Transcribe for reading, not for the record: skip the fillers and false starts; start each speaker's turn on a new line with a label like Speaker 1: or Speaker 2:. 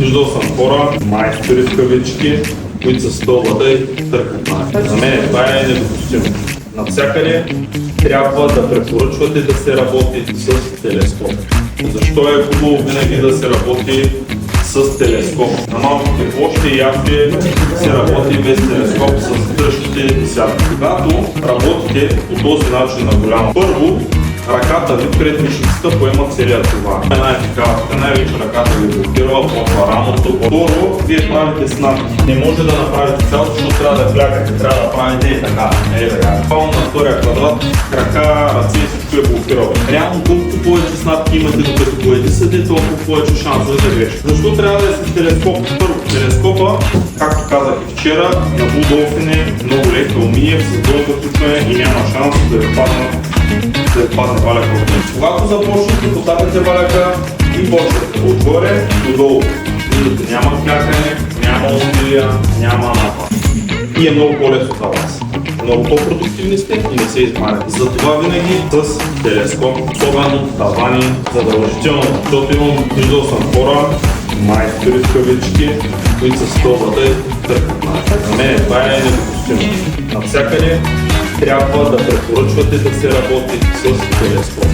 Speaker 1: виждал съм хора, майстори в кавички, които са стълбата и търкат на. За мен това е недопустимо. Навсякъде трябва да препоръчвате да се работи с телескоп. Защо е хубаво винаги да се работи с телескоп? На малките площи и яхти се работи без телескоп с дръжките и сятки. Когато работите по този начин на голямо, първо ръката ви пред мишницата поема целият това. Една е такава, най-вече ръката ви блокира, после рамото. Второ, вие правите снат. Не може да направите цялото, защото трябва да клякате, трябва да правите и така. Пълно на втория квадрат, крака, ръце и всичко е блокирало. Реално колкото повече снатки имате, докато бъдете съди, толкова повече шансове да грешите. Защо трябва да е с телескоп? Първо, телескопа, както казах и вчера, на Bull е много лек алуминиев, с дълго включване и няма шанс да ви падне валяка от него. Когато започнете, поставяте валяка и почвате отгоре додолу. Виждате, няма клякане, няма усилия, няма напад. И е много по-лесно за вас. Много по-продуктивни сте и не се измаряте. Затова винаги с телескоп, особено тавани, задължително. Защото виждал съм хора, майстори в кавички, които са стълбата и търкат на. За мен това е недопустимо. Навсякъде трябва да препоръчвате да се работи с телескоп.